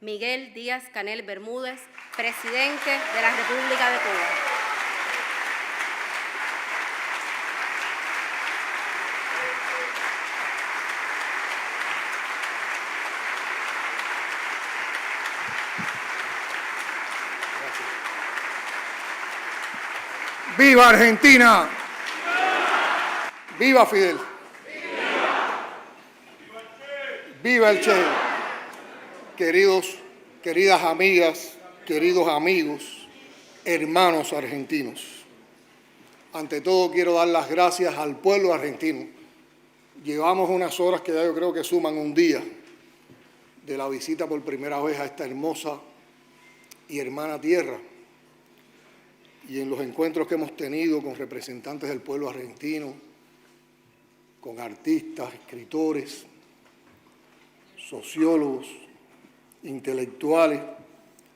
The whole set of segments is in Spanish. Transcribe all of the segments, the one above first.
Miguel Díaz-Canel Bermúdez, presidente de la República de Cuba. ¡Viva Argentina! ¡Viva Fidel! ¡Viva el Che! Queridas amigas, queridos amigos, hermanos argentinos. Ante todo quiero dar las gracias al pueblo argentino. Llevamos unas horas que ya yo creo que suman un día de la visita por primera vez a esta hermosa y hermana tierra. Y en los encuentros que hemos tenido con representantes del pueblo argentino, con artistas, escritores, sociólogos, intelectuales,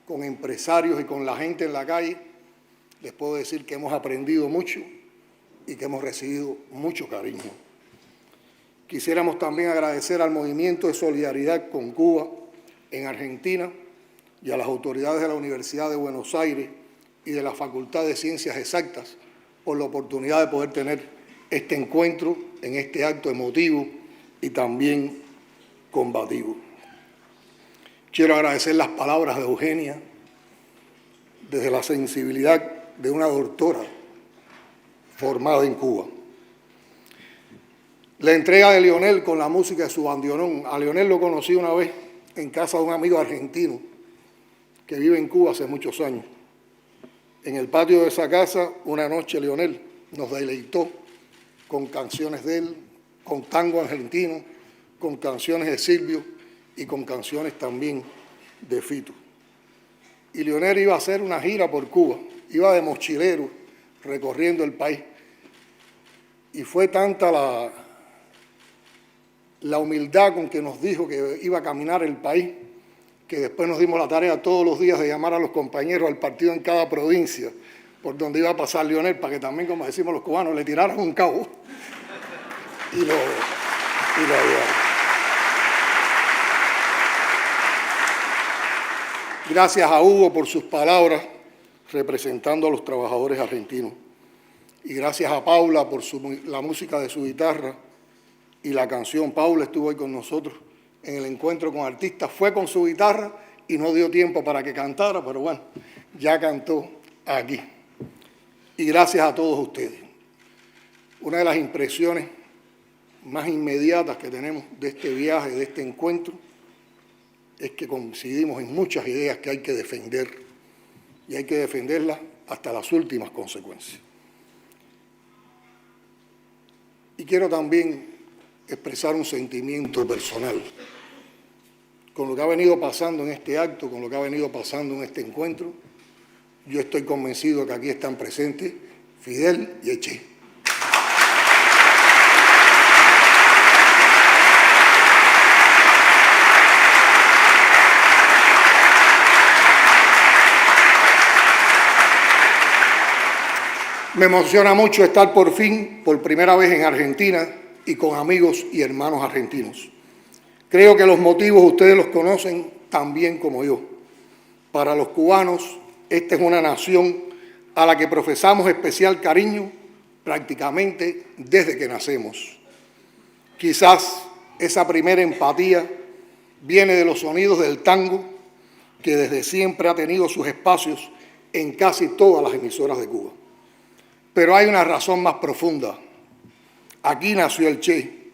con empresarios y con la gente en la calle, les puedo decir que hemos aprendido mucho y que hemos recibido mucho cariño. Quisiéramos también agradecer al Movimiento de Solidaridad con Cuba en Argentina y a las autoridades de la Universidad de Buenos Aires y de la Facultad de Ciencias Exactas por la oportunidad de poder tener este encuentro en este acto emotivo y también combativo. Quiero agradecer las palabras de Eugenia desde la sensibilidad de una doctora formada en Cuba. La entrega de Lionel con la música de su bandoneón. A Lionel lo conocí una vez en casa de un amigo argentino que vive en Cuba hace muchos años. En el patio de esa casa, una noche Lionel nos deleitó con canciones de él, con tango argentino, con canciones de Silvio y con canciones también de Fito. Y Lionel iba a hacer una gira por Cuba, iba de mochilero recorriendo el país. Y fue tanta la humildad con que nos dijo que iba a caminar el país, que después nos dimos la tarea todos los días de llamar a los compañeros al partido en cada provincia por donde iba a pasar Lionel, para que también, como decimos los cubanos, le tiraran un cabo y lo ayudaran. Gracias a Hugo por sus palabras representando a los trabajadores argentinos. Y gracias a Paula por la música de su guitarra y la canción. Paula estuvo ahí con nosotros en el encuentro con artistas, fue con su guitarra y no dio tiempo para que cantara, pero bueno, ya cantó aquí. Y gracias a todos ustedes. Una de las impresiones más inmediatas que tenemos de este viaje, de este encuentro, es que coincidimos en muchas ideas que hay que defender, y hay que defenderlas hasta las últimas consecuencias. Y quiero también expresar un sentimiento personal. Con lo que ha venido pasando en este acto, con lo que ha venido pasando en este encuentro, yo estoy convencido de que aquí están presentes Fidel y el Che. Me emociona mucho estar por fin, por primera vez en Argentina y con amigos y hermanos argentinos. Creo que los motivos ustedes los conocen tan bien como yo. Para los cubanos, esta es una nación a la que profesamos especial cariño prácticamente desde que nacemos. Quizás esa primera empatía viene de los sonidos del tango, que desde siempre ha tenido sus espacios en casi todas las emisoras de Cuba. Pero hay una razón más profunda. Aquí nació el Che,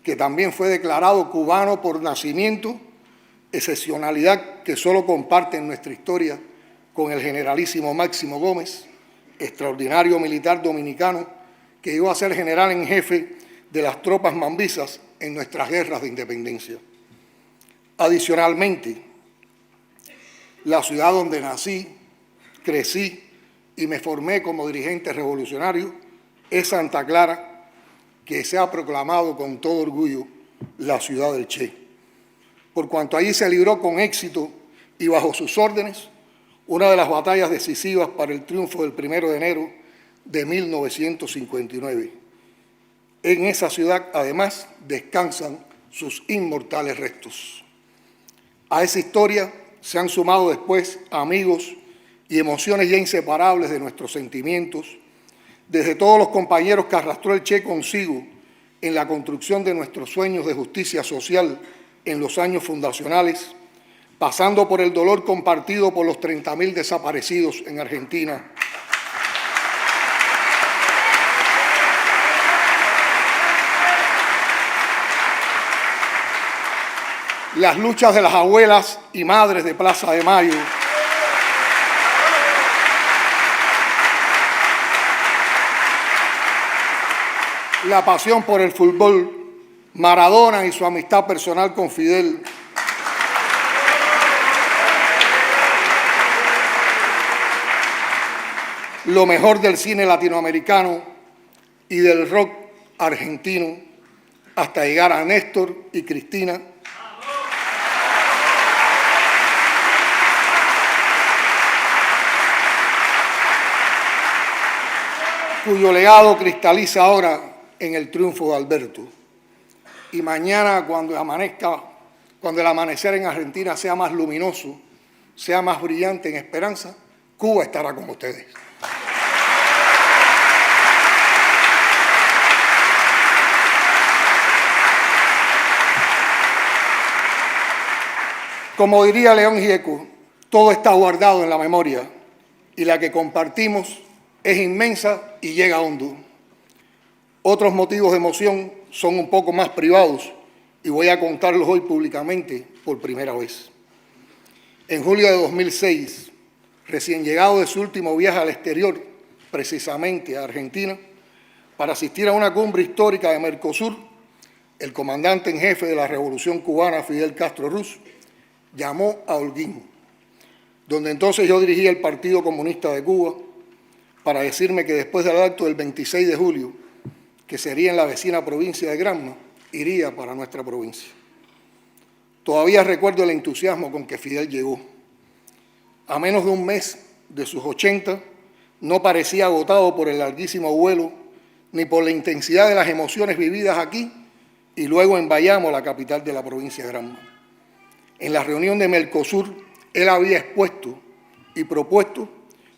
que también fue declarado cubano por nacimiento, excepcionalidad que solo comparte en nuestra historia con el generalísimo Máximo Gómez, extraordinario militar dominicano que llegó a ser general en jefe de las tropas mambisas en nuestras guerras de independencia. Adicionalmente, la ciudad donde nací, crecí y me formé como dirigente revolucionario es Santa Clara, que se ha proclamado con todo orgullo la ciudad del Che, por cuanto allí se libró con éxito y bajo sus órdenes una de las batallas decisivas para el triunfo del 1 de enero de 1959. En esa ciudad, además, descansan sus inmortales restos. A esa historia se han sumado después amigos y emociones ya inseparables de nuestros sentimientos, desde todos los compañeros que arrastró el Che consigo en la construcción de nuestros sueños de justicia social en los años fundacionales, pasando por el dolor compartido por los 30.000 desaparecidos en Argentina, las luchas de las abuelas y madres de Plaza de Mayo, la pasión por el fútbol, Maradona y su amistad personal con Fidel, lo mejor del cine latinoamericano y del rock argentino, hasta llegar a Néstor y Cristina, cuyo legado cristaliza ahora en el triunfo de Alberto. Y mañana, cuando el amanecer en Argentina sea más luminoso, sea más brillante en esperanza, Cuba estará con ustedes. Como diría León Gieco, todo está guardado en la memoria y la que compartimos es inmensa y llega hondo. Otros motivos de emoción son un poco más privados y voy a contarlos hoy públicamente por primera vez. En julio de 2006, recién llegado de su último viaje al exterior, precisamente a Argentina, para asistir a una cumbre histórica de Mercosur, el comandante en jefe de la Revolución Cubana, Fidel Castro Ruz, llamó a Holguín, donde entonces yo dirigía el Partido Comunista de Cuba, para decirme que después del acto del 26 de julio, que sería en la vecina provincia de Granma, iría para nuestra provincia. Todavía recuerdo el entusiasmo con que Fidel llegó. A menos de un mes de sus 80, no parecía agotado por el larguísimo vuelo, ni por la intensidad de las emociones vividas aquí y luego en Bayamo, la capital de la provincia de Granma. En la reunión de Mercosur, él había expuesto y propuesto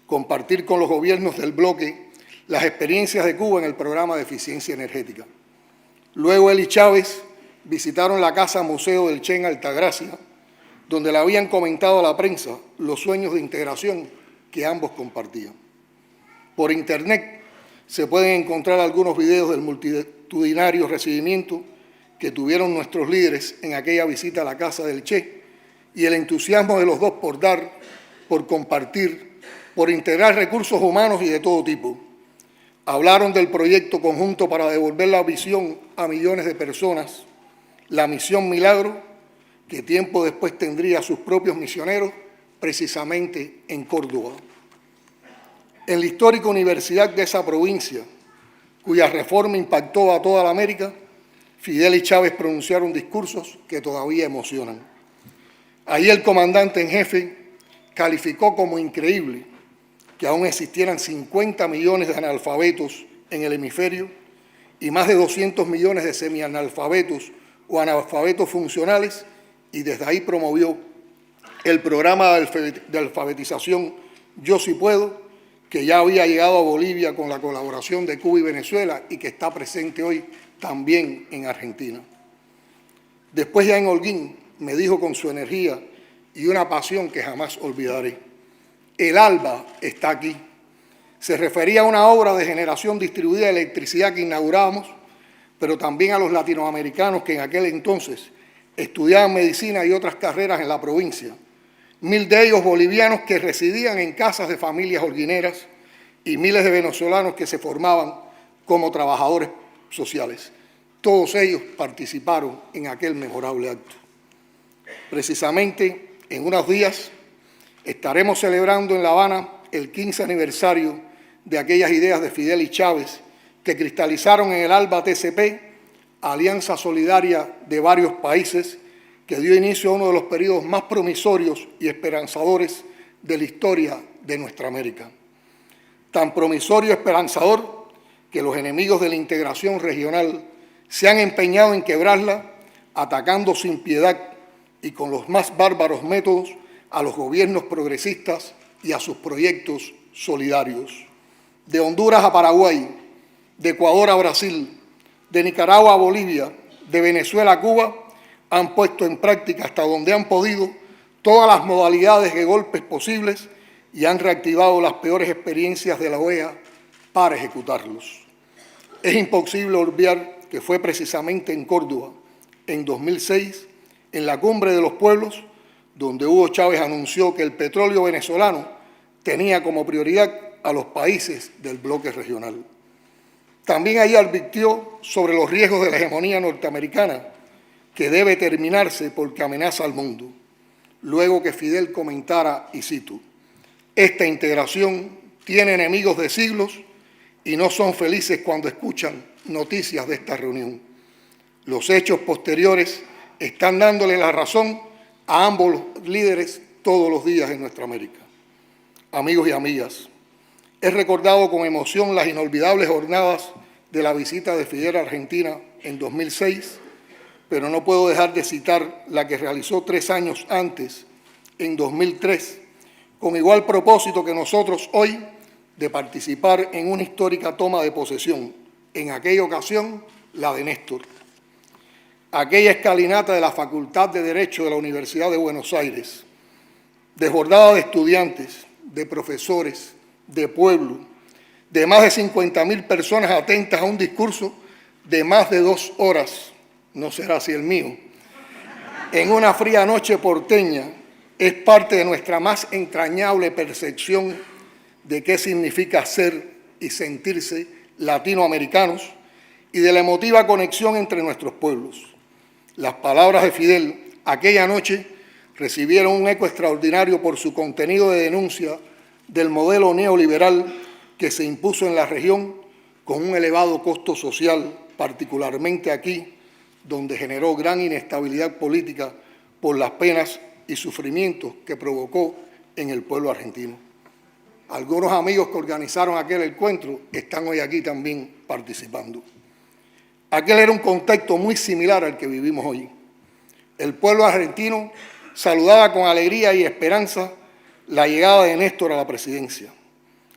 compartir con los gobiernos del bloque las experiencias de Cuba en el programa de eficiencia energética. Luego él y Chávez visitaron la Casa Museo del Che en Altagracia, donde le habían comentado a la prensa los sueños de integración que ambos compartían. Por internet se pueden encontrar algunos videos del multitudinario recibimiento que tuvieron nuestros líderes en aquella visita a la casa del Che y el entusiasmo de los dos por dar, por compartir, por integrar recursos humanos y de todo tipo. Hablaron del proyecto conjunto para devolver la visión a millones de personas, la misión Milagro, que tiempo después tendría sus propios misioneros, precisamente en Córdoba. En la histórica universidad de esa provincia, cuya reforma impactó a toda la América, Fidel y Chávez pronunciaron discursos que todavía emocionan. Allí el comandante en jefe calificó como increíble que aún existieran 50 millones de analfabetos en el hemisferio y más de 200 millones de semianalfabetos o analfabetos funcionales, y desde ahí promovió el programa de alfabetización Yo Sí Puedo, que ya había llegado a Bolivia con la colaboración de Cuba y Venezuela y que está presente hoy también en Argentina. Después, ya en Holguín, me dijo con su energía y una pasión que jamás olvidaré: el alba está aquí. Se refería a una obra de generación distribuida de electricidad que inaugurábamos, pero también a los latinoamericanos que en aquel entonces estudiaban medicina y otras carreras en la provincia, 1000 de ellos bolivianos que residían en casas de familias holguineras y miles de venezolanos que se formaban como trabajadores sociales. Todos ellos participaron en aquel memorable acto. Precisamente en unos días estaremos celebrando en La Habana el 15 aniversario de aquellas ideas de Fidel y Chávez que cristalizaron en el ALBA TCP, alianza solidaria de varios países que dio inicio a uno de los periodos más promisorios y esperanzadores de la historia de nuestra América. Tan promisorio y esperanzador que los enemigos de la integración regional se han empeñado en quebrarla, atacando sin piedad y con los más bárbaros métodos a los gobiernos progresistas y a sus proyectos solidarios. De Honduras a Paraguay, de Ecuador a Brasil, de Nicaragua a Bolivia, de Venezuela a Cuba, han puesto en práctica hasta donde han podido todas las modalidades de golpes posibles y han reactivado las peores experiencias de la OEA para ejecutarlos. Es imposible olvidar que fue precisamente en Córdoba, en 2006, en la Cumbre de los Pueblos, donde Hugo Chávez anunció que el petróleo venezolano tenía como prioridad a los países del bloque regional. También allí advirtió sobre los riesgos de la hegemonía norteamericana, que debe terminarse porque amenaza al mundo. Luego que Fidel comentara, y cito, «Esta integración tiene enemigos de siglos y no son felices cuando escuchan noticias de esta reunión. Los hechos posteriores están dándole la razón a ambos líderes todos los días en nuestra América». Amigos y amigas, he recordado con emoción las inolvidables jornadas de la visita de Fidel a Argentina en 2006, pero no puedo dejar de citar la que realizó 3 años antes, en 2003, con igual propósito que nosotros hoy, de participar en una histórica toma de posesión, en aquella ocasión la de Néstor. Aquella escalinata de la Facultad de Derecho de la Universidad de Buenos Aires, desbordada de estudiantes, de profesores, de pueblo, de más de 50.000 personas atentas a un discurso de más de 2 horas, no será así el mío, en una fría noche porteña, es parte de nuestra más entrañable percepción de qué significa ser y sentirse latinoamericanos y de la emotiva conexión entre nuestros pueblos. Las palabras de Fidel aquella noche recibieron un eco extraordinario por su contenido de denuncia del modelo neoliberal que se impuso en la región con un elevado costo social, particularmente aquí, donde generó gran inestabilidad política por las penas y sufrimientos que provocó en el pueblo argentino. Algunos amigos que organizaron aquel encuentro están hoy aquí también participando. Aquel era un contexto muy similar al que vivimos hoy. El pueblo argentino saludaba con alegría y esperanza la llegada de Néstor a la presidencia.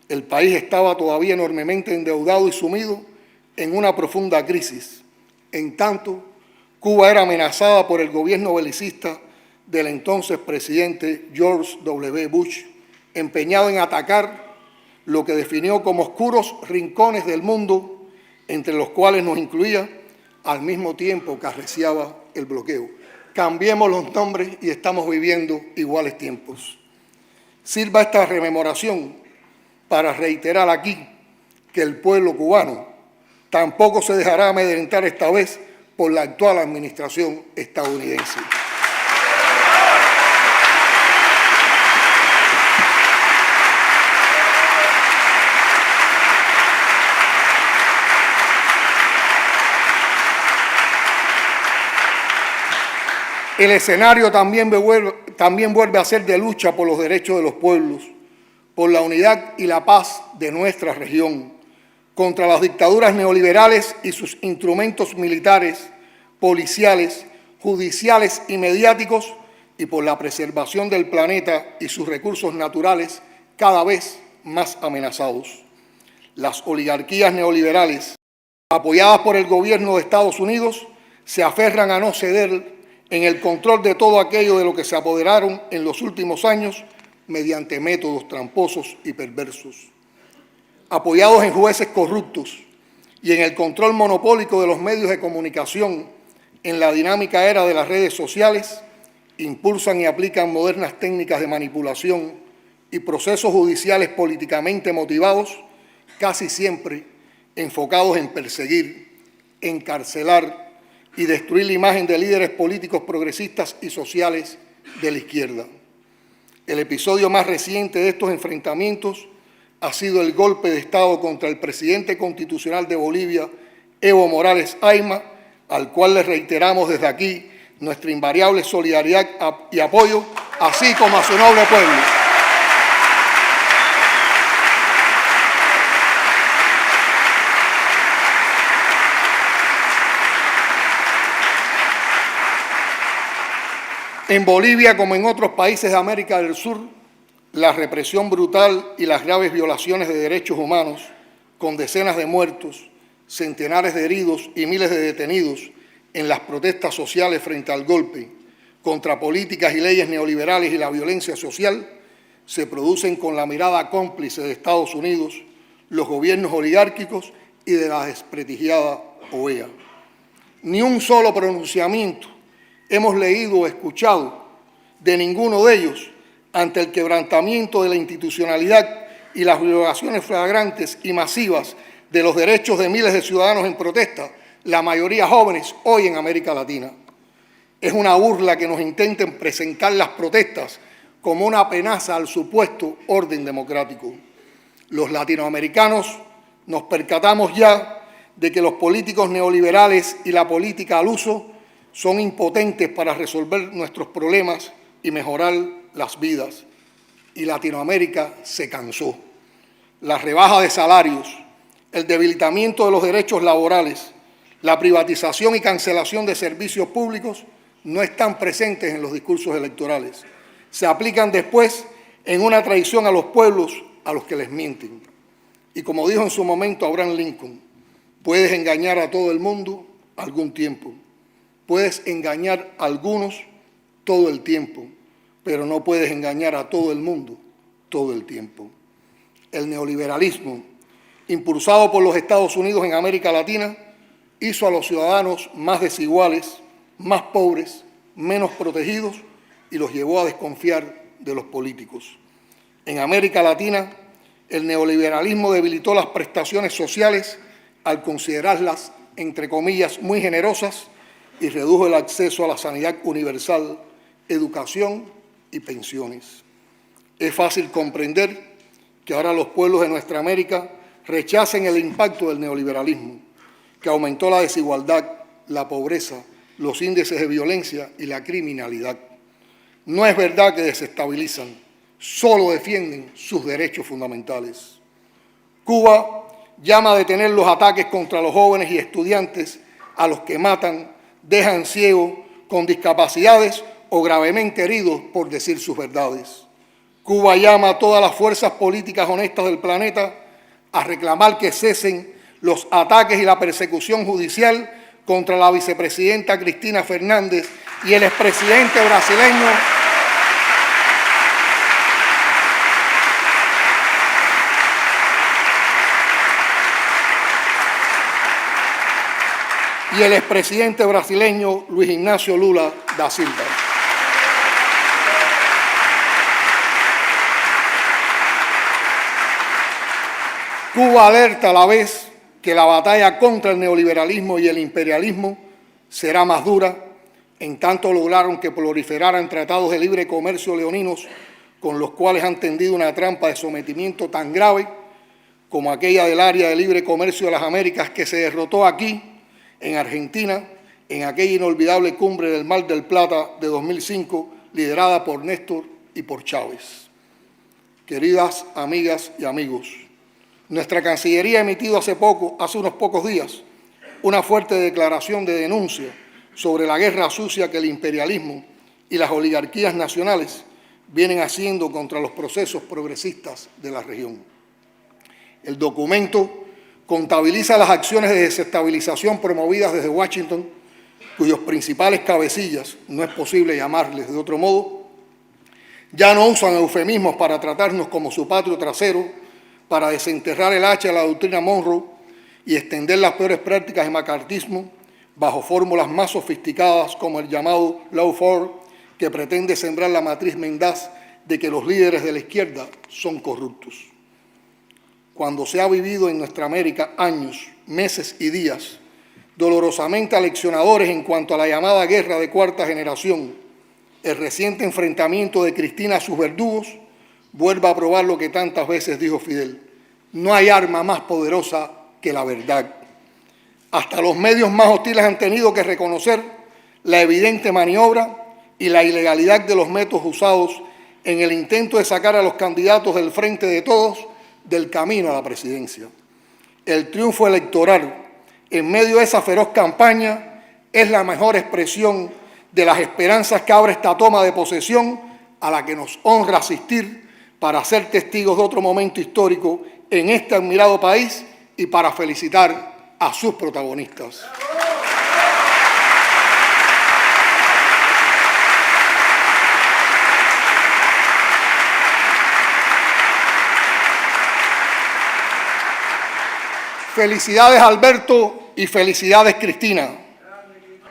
El país estaba todavía enormemente endeudado y sumido en una profunda crisis. En tanto, Cuba era amenazada por el gobierno belicista del entonces presidente George W. Bush, empeñado en atacar lo que definió como oscuros rincones del mundo, entre los cuales nos incluía, al mismo tiempo que arreciaba el bloqueo. Cambiemos los nombres y estamos viviendo iguales tiempos. Sirva esta rememoración para reiterar aquí que el pueblo cubano tampoco se dejará amedrentar esta vez por la actual administración estadounidense. El escenario también vuelve a ser de lucha por los derechos de los pueblos, por la unidad y la paz de nuestra región, contra las dictaduras neoliberales y sus instrumentos militares, policiales, judiciales y mediáticos, y por la preservación del planeta y sus recursos naturales cada vez más amenazados. Las oligarquías neoliberales, apoyadas por el gobierno de Estados Unidos, se aferran a no ceder en el control de todo aquello de lo que se apoderaron en los últimos años mediante métodos tramposos y perversos. Apoyados en jueces corruptos y en el control monopólico de los medios de comunicación en la dinámica era de las redes sociales, impulsan y aplican modernas técnicas de manipulación y procesos judiciales políticamente motivados, casi siempre enfocados en perseguir, encarcelar y destruir la imagen de líderes políticos progresistas y sociales de la izquierda. El episodio más reciente de estos enfrentamientos ha sido el golpe de Estado contra el presidente constitucional de Bolivia, Evo Morales Ayma, al cual le reiteramos desde aquí nuestra invariable solidaridad y apoyo, así como a su noble pueblo. En Bolivia, como en otros países de América del Sur, la represión brutal y las graves violaciones de derechos humanos, con decenas de muertos, centenares de heridos y miles de detenidos en las protestas sociales frente al golpe, contra políticas y leyes neoliberales y la violencia social, se producen con la mirada cómplice de Estados Unidos, los gobiernos oligárquicos y de la desprestigiada OEA. Ni un solo pronunciamiento hemos leído o escuchado de ninguno de ellos ante el quebrantamiento de la institucionalidad y las violaciones flagrantes y masivas de los derechos de miles de ciudadanos en protesta, la mayoría jóvenes hoy en América Latina. Es una burla que nos intenten presentar las protestas como una amenaza al supuesto orden democrático. Los latinoamericanos nos percatamos ya de que los políticos neoliberales y la política al uso son impotentes para resolver nuestros problemas y mejorar las vidas. Y Latinoamérica se cansó. La rebaja de salarios, el debilitamiento de los derechos laborales, la privatización y cancelación de servicios públicos no están presentes en los discursos electorales. Se aplican después en una traición a los pueblos a los que les mienten. Y como dijo en su momento Abraham Lincoln, puedes engañar a todo el mundo algún tiempo, puedes engañar a algunos todo el tiempo, pero no puedes engañar a todo el mundo todo el tiempo. El neoliberalismo, impulsado por los Estados Unidos en América Latina, hizo a los ciudadanos más desiguales, más pobres, menos protegidos y los llevó a desconfiar de los políticos. En América Latina, el neoliberalismo debilitó las prestaciones sociales al considerarlas, entre comillas, muy generosas y redujo el acceso a la sanidad universal, educación y pensiones. Es fácil comprender que ahora los pueblos de nuestra América rechacen el impacto del neoliberalismo, que aumentó la desigualdad, la pobreza, los índices de violencia y la criminalidad. No es verdad que desestabilizan, solo defienden sus derechos fundamentales. Cuba llama a detener los ataques contra los jóvenes y estudiantes a los que matan, dejan ciegos, con discapacidades o gravemente heridos por decir sus verdades. Cuba llama a todas las fuerzas políticas honestas del planeta a reclamar que cesen los ataques y la persecución judicial contra la vicepresidenta Cristina Fernández y el expresidente brasileño Luis Ignacio Lula da Silva. Cuba alerta a la vez que la batalla contra el neoliberalismo y el imperialismo será más dura, en tanto lograron que proliferaran tratados de libre comercio leoninos con los cuales han tendido una trampa de sometimiento tan grave como aquella del Área de Libre Comercio de las Américas que se derrotó aquí, en Argentina, en aquella inolvidable cumbre del Mar del Plata de 2005, liderada por Néstor y por Chávez. Queridas amigas y amigos, nuestra Cancillería ha emitido hace unos pocos días, una fuerte declaración de denuncia sobre la guerra sucia que el imperialismo y las oligarquías nacionales vienen haciendo contra los procesos progresistas de la región. El documento contabiliza las acciones de desestabilización promovidas desde Washington, cuyos principales cabecillas, no es posible llamarles de otro modo, ya no usan eufemismos para tratarnos como su patio trasero, para desenterrar el hacha de la doctrina Monroe y extender las peores prácticas de macartismo bajo fórmulas más sofisticadas como el llamado Lawfare, que pretende sembrar la matriz mendaz de que los líderes de la izquierda son corruptos. Cuando se ha vivido en nuestra América años, meses y días dolorosamente aleccionadores en cuanto a la llamada guerra de cuarta generación, el reciente enfrentamiento de Cristina a sus verdugos vuelve a probar lo que tantas veces dijo Fidel: no hay arma más poderosa que la verdad. Hasta los medios más hostiles han tenido que reconocer la evidente maniobra y la ilegalidad de los métodos usados en el intento de sacar a los candidatos del Frente de Todos del camino a la presidencia. El triunfo electoral en medio de esa feroz campaña es la mejor expresión de las esperanzas que abre esta toma de posesión a la que nos honra asistir para ser testigos de otro momento histórico en este admirado país y para felicitar a sus protagonistas. Felicidades Alberto y felicidades Cristina,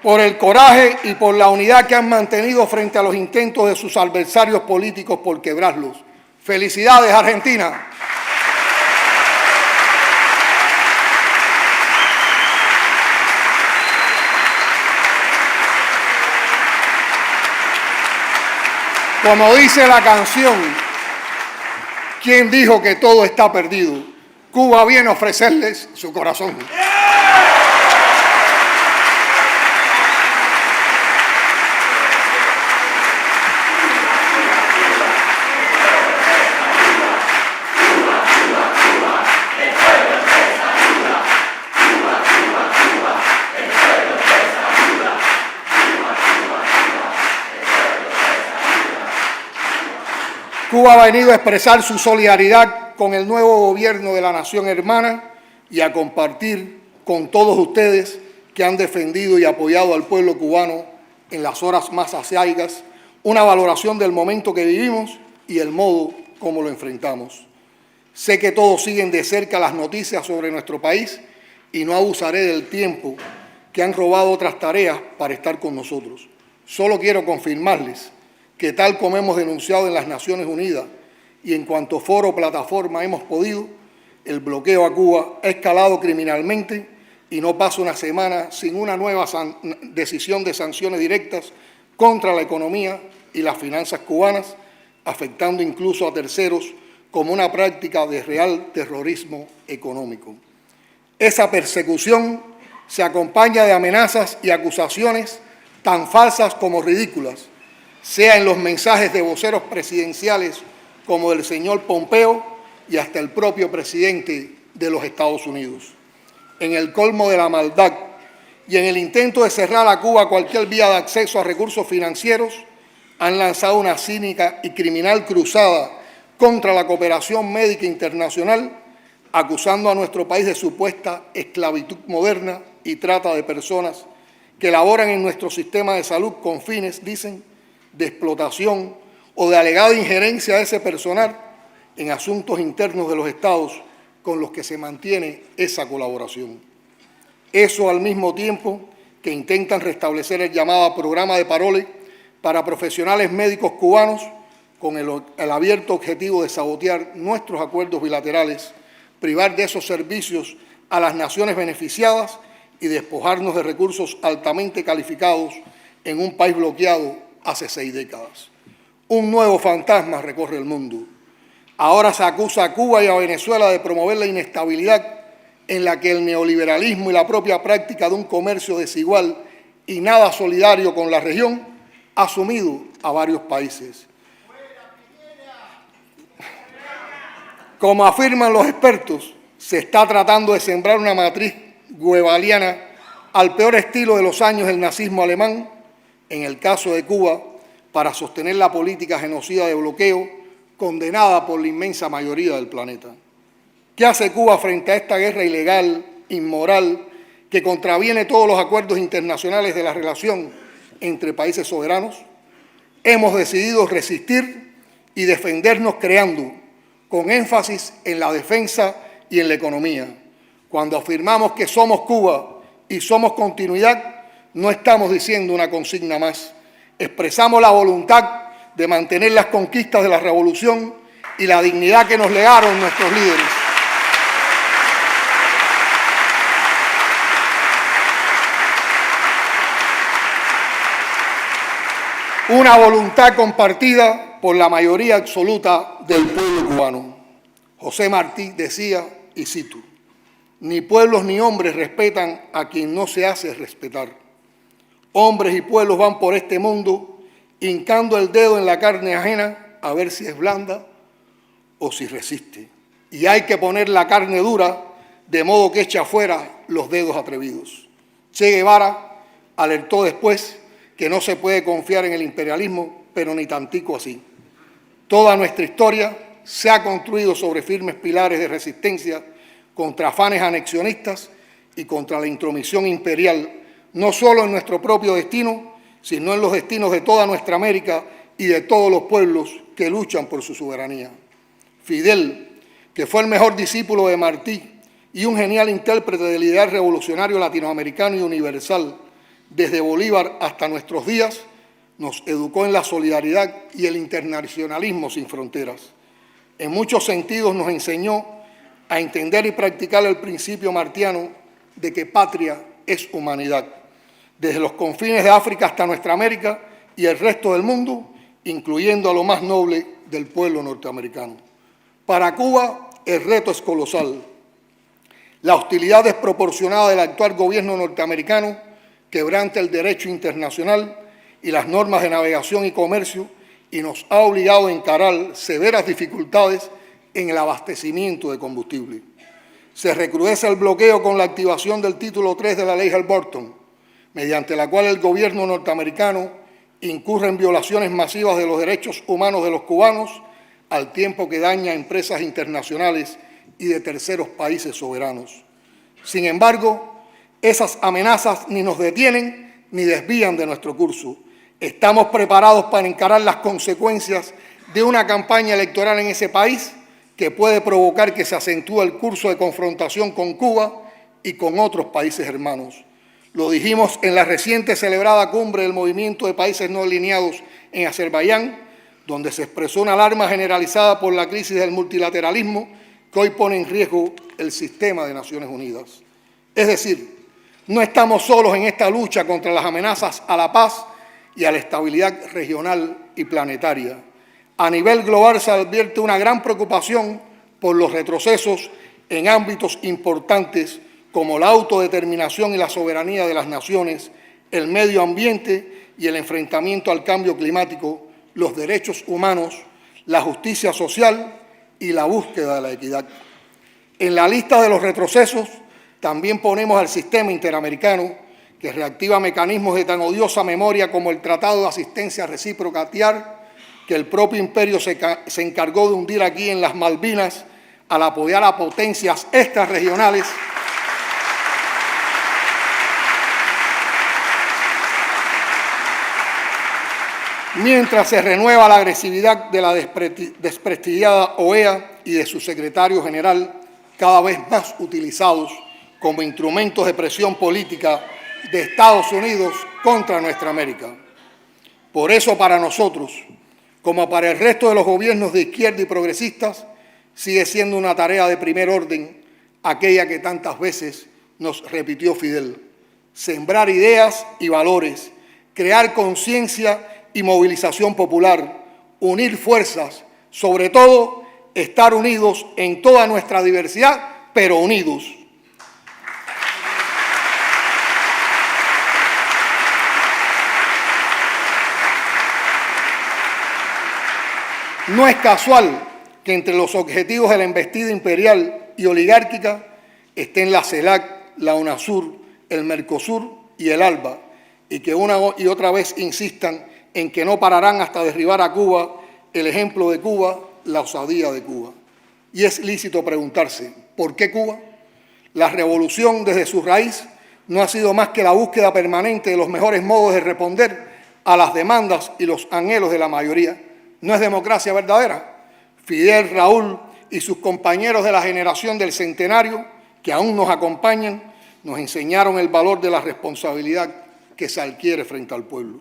por el coraje y por la unidad que han mantenido frente a los intentos de sus adversarios políticos por quebrarlos. Felicidades Argentina. Como dice la canción, ¿quién dijo que todo está perdido? Cuba viene a ofrecerles su corazón. Cuba ha venido a expresar su solidaridad con el nuevo gobierno de la nación hermana y a compartir con todos ustedes que han defendido y apoyado al pueblo cubano en las horas más aciagas una valoración del momento que vivimos y el modo como lo enfrentamos. Sé que todos siguen de cerca las noticias sobre nuestro país y no abusaré del tiempo que han robado otras tareas para estar con nosotros. Solo quiero confirmarles que tal como hemos denunciado en las Naciones Unidas y en cuanto foro o plataforma hemos podido, el bloqueo a Cuba ha escalado criminalmente y no pasa una semana sin una nueva decisión de sanciones directas contra la economía y las finanzas cubanas, afectando incluso a terceros como una práctica de real terrorismo económico. Esa persecución se acompaña de amenazas y acusaciones tan falsas como ridículas, sea en los mensajes de voceros presidenciales como del señor Pompeo y hasta el propio presidente de los Estados Unidos. En el colmo de la maldad y en el intento de cerrar a Cuba cualquier vía de acceso a recursos financieros, han lanzado una cínica y criminal cruzada contra la cooperación médica internacional, acusando a nuestro país de supuesta esclavitud moderna y trata de personas que laboran en nuestro sistema de salud con fines, dicen, de explotación o de alegada injerencia de ese personal en asuntos internos de los estados con los que se mantiene esa colaboración. Eso al mismo tiempo que intentan restablecer el llamado programa de parole para profesionales médicos cubanos con el abierto objetivo de sabotear nuestros acuerdos bilaterales, privar de esos servicios a las naciones beneficiadas y despojarnos de recursos altamente calificados en un país bloqueado hace 6 décadas. Un nuevo fantasma recorre el mundo. Ahora se acusa a Cuba y a Venezuela de promover la inestabilidad en la que el neoliberalismo y la propia práctica de un comercio desigual y nada solidario con la región ha sumido a varios países. Como afirman los expertos, se está tratando de sembrar una matriz goebbeliana al peor estilo de los años del nazismo alemán, en el caso de Cuba, para sostener la política genocida de bloqueo condenada por la inmensa mayoría del planeta. ¿Qué hace Cuba frente a esta guerra ilegal, inmoral, que contraviene todos los acuerdos internacionales de la relación entre países soberanos? Hemos decidido resistir y defendernos creando, con énfasis en la defensa y en la economía. Cuando afirmamos que somos Cuba y somos continuidad, no estamos diciendo una consigna más. Expresamos la voluntad de mantener las conquistas de la revolución y la dignidad que nos legaron nuestros líderes. Una voluntad compartida por la mayoría absoluta del pueblo cubano. José Martí decía, y cito, «Ni pueblos ni hombres respetan a quien no se hace respetar. Hombres y pueblos van por este mundo hincando el dedo en la carne ajena a ver si es blanda o si resiste. Y hay que poner la carne dura de modo que eche afuera los dedos atrevidos». Che Guevara alertó después que no se puede confiar en el imperialismo, pero ni tantico así. Toda nuestra historia se ha construido sobre firmes pilares de resistencia contra afanes anexionistas y contra la intromisión imperial, no solo en nuestro propio destino, sino en los destinos de toda nuestra América y de todos los pueblos que luchan por su soberanía. Fidel, que fue el mejor discípulo de Martí y un genial intérprete del ideal revolucionario latinoamericano y universal, desde Bolívar hasta nuestros días, nos educó en la solidaridad y el internacionalismo sin fronteras. En muchos sentidos nos enseñó a entender y practicar el principio martiano de que patria es humanidad, desde los confines de África hasta nuestra América y el resto del mundo, incluyendo a lo más noble del pueblo norteamericano. Para Cuba, el reto es colosal. La hostilidad desproporcionada del actual gobierno norteamericano quebranta el derecho internacional y las normas de navegación y comercio y nos ha obligado a encarar severas dificultades en el abastecimiento de combustible. Se recrudece el bloqueo con la activación del título 3 de la ley Helms-Burton, mediante la cual el gobierno norteamericano incurre en violaciones masivas de los derechos humanos de los cubanos, al tiempo que daña a empresas internacionales y de terceros países soberanos. Sin embargo, esas amenazas ni nos detienen ni desvían de nuestro curso. Estamos preparados para encarar las consecuencias de una campaña electoral en ese país que puede provocar que se acentúe el curso de confrontación con Cuba y con otros países hermanos. Lo dijimos en la reciente celebrada cumbre del Movimiento de Países No Alineados en Azerbaiyán, donde se expresó una alarma generalizada por la crisis del multilateralismo que hoy pone en riesgo el sistema de Naciones Unidas. Es decir, no estamos solos en esta lucha contra las amenazas a la paz y a la estabilidad regional y planetaria. A nivel global se advierte una gran preocupación por los retrocesos en ámbitos importantes como la autodeterminación y la soberanía de las naciones, el medio ambiente y el enfrentamiento al cambio climático, los derechos humanos, la justicia social y la búsqueda de la equidad. En la lista de los retrocesos también ponemos al sistema interamericano, que reactiva mecanismos de tan odiosa memoria como el Tratado de Asistencia Recíproca TIAR, que el propio imperio se encargó de hundir aquí en las Malvinas al apoyar a potencias extrarregionales mientras se renueva la agresividad de la desprestigiada OEA y de su secretario general, cada vez más utilizados como instrumentos de presión política de Estados Unidos contra nuestra América. Por eso, para nosotros, como para el resto de los gobiernos de izquierda y progresistas, sigue siendo una tarea de primer orden aquella que tantas veces nos repitió Fidel: sembrar ideas y valores, crear conciencia y movilización popular, unir fuerzas, sobre todo estar unidos en toda nuestra diversidad, pero unidos. No es casual que entre los objetivos de la embestida imperial y oligárquica estén la CELAC, la UNASUR, el Mercosur y el ALBA, y que una y otra vez insistan en que no pararán hasta derribar a Cuba, el ejemplo de Cuba, la osadía de Cuba. Y es lícito preguntarse, ¿por qué Cuba? La revolución desde su raíz no ha sido más que la búsqueda permanente de los mejores modos de responder a las demandas y los anhelos de la mayoría. ¿No es democracia verdadera? Fidel, Raúl y sus compañeros de la generación del centenario, que aún nos acompañan, nos enseñaron el valor de la responsabilidad que se adquiere frente al pueblo.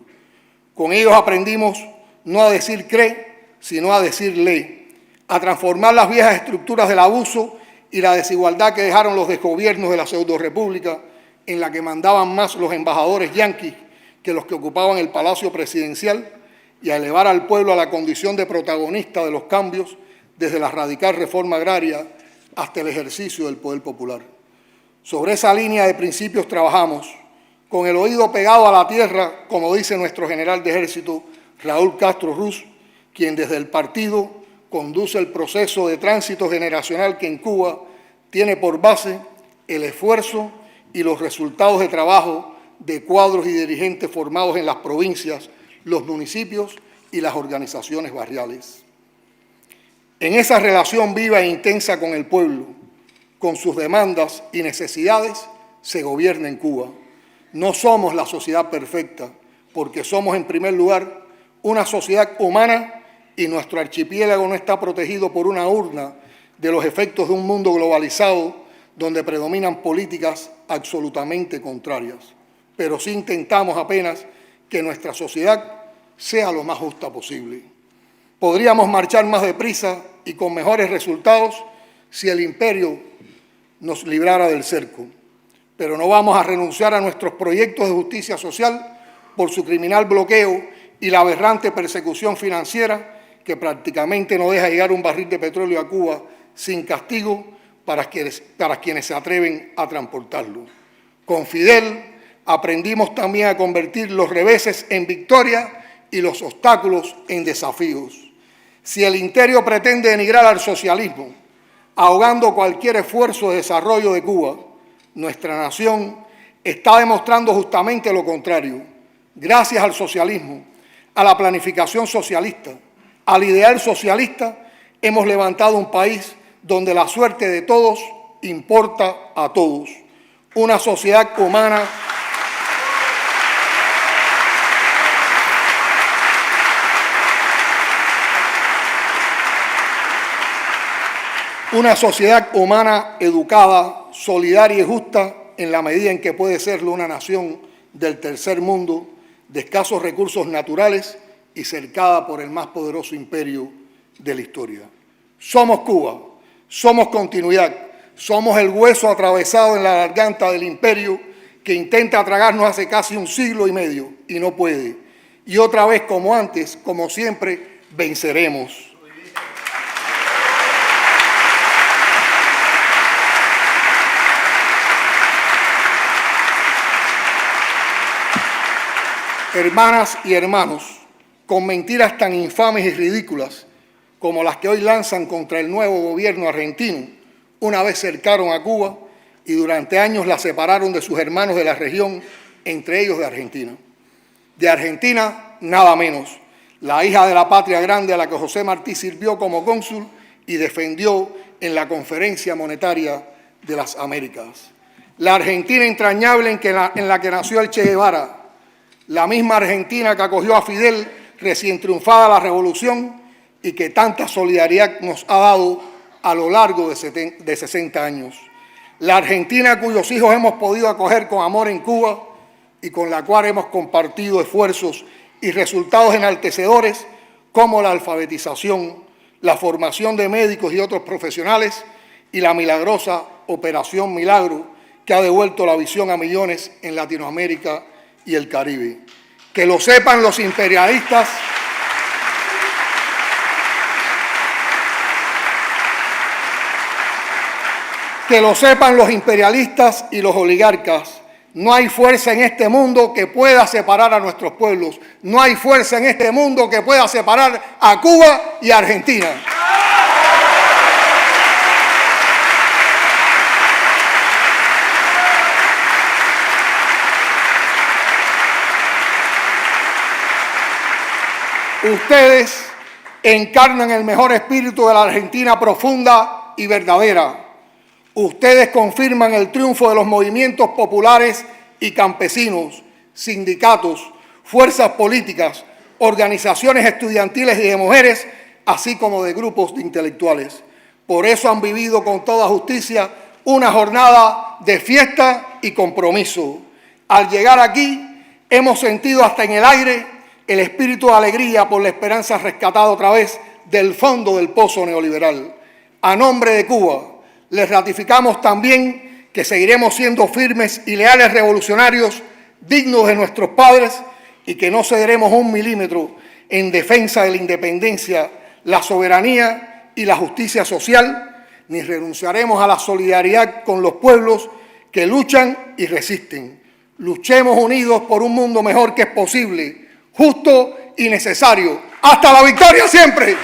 Con ellos aprendimos no a decir cree, sino a decir lee, a transformar las viejas estructuras del abuso y la desigualdad que dejaron los desgobiernos de la pseudorrepública, en la que mandaban más los embajadores yanquis que los que ocupaban el Palacio Presidencial, y a elevar al pueblo a la condición de protagonista de los cambios desde la radical reforma agraria hasta el ejercicio del poder popular. Sobre esa línea de principios trabajamos, con el oído pegado a la tierra, como dice nuestro general de ejército, Raúl Castro Ruz, quien desde el partido conduce el proceso de tránsito generacional que en Cuba tiene por base el esfuerzo y los resultados de trabajo de cuadros y dirigentes formados en las provincias, los municipios y las organizaciones barriales. En esa relación viva e intensa con el pueblo, con sus demandas y necesidades, se gobierna en Cuba. No somos la sociedad perfecta, porque somos en primer lugar una sociedad humana y nuestro archipiélago no está protegido por una urna de los efectos de un mundo globalizado donde predominan políticas absolutamente contrarias. Pero sí intentamos apenas que nuestra sociedad sea lo más justa posible. Podríamos marchar más deprisa y con mejores resultados si el imperio nos librara del cerco. Pero no vamos a renunciar a nuestros proyectos de justicia social por su criminal bloqueo y la aberrante persecución financiera que prácticamente no deja llegar un barril de petróleo a Cuba sin castigo para quienes se atreven a transportarlo. Con Fidel aprendimos también a convertir los reveses en victoria y los obstáculos en desafíos. Si el imperio pretende denigrar al socialismo, ahogando cualquier esfuerzo de desarrollo de Cuba, nuestra nación está demostrando justamente lo contrario. Gracias al socialismo, a la planificación socialista, al ideal socialista, hemos levantado un país donde la suerte de todos importa a todos. Una sociedad humana educada, solidaria y justa en la medida en que puede serlo una nación del tercer mundo, de escasos recursos naturales y cercada por el más poderoso imperio de la historia. Somos Cuba, somos continuidad, somos el hueso atravesado en la garganta del imperio que intenta tragarnos hace casi un siglo y medio y no puede. Y otra vez, como antes, como siempre, venceremos. Hermanas y hermanos, con mentiras tan infames y ridículas como las que hoy lanzan contra el nuevo gobierno argentino, una vez cercaron a Cuba y durante años la separaron de sus hermanos de la región, entre ellos de Argentina. De Argentina, nada menos, la hija de la patria grande a la que José Martí sirvió como cónsul y defendió en la Conferencia Monetaria de las Américas. La Argentina entrañable en la que nació el Che Guevara, la misma Argentina que acogió a Fidel recién triunfada la revolución y que tanta solidaridad nos ha dado a lo largo de 60 años. La Argentina cuyos hijos hemos podido acoger con amor en Cuba y con la cual hemos compartido esfuerzos y resultados enaltecedores como la alfabetización, la formación de médicos y otros profesionales y la milagrosa Operación Milagro que ha devuelto la visión a millones en Latinoamérica y el Caribe. Que lo sepan los imperialistas y los oligarcas. No hay fuerza en este mundo que pueda separar a nuestros pueblos. No hay fuerza en este mundo que pueda separar a Cuba y a Argentina. Ustedes encarnan el mejor espíritu de la Argentina profunda y verdadera. Ustedes confirman el triunfo de los movimientos populares y campesinos, sindicatos, fuerzas políticas, organizaciones estudiantiles y de mujeres, así como de grupos de intelectuales. Por eso han vivido con toda justicia una jornada de fiesta y compromiso. Al llegar aquí, hemos sentido hasta en el aire el espíritu de alegría por la esperanza rescatada otra vez del fondo del pozo neoliberal. A nombre de Cuba, les ratificamos también que seguiremos siendo firmes y leales revolucionarios dignos de nuestros padres y que no cederemos un milímetro en defensa de la independencia, la soberanía y la justicia social, ni renunciaremos a la solidaridad con los pueblos que luchan y resisten. Luchemos unidos por un mundo mejor que es posible, justo y necesario. ¡Hasta la victoria siempre!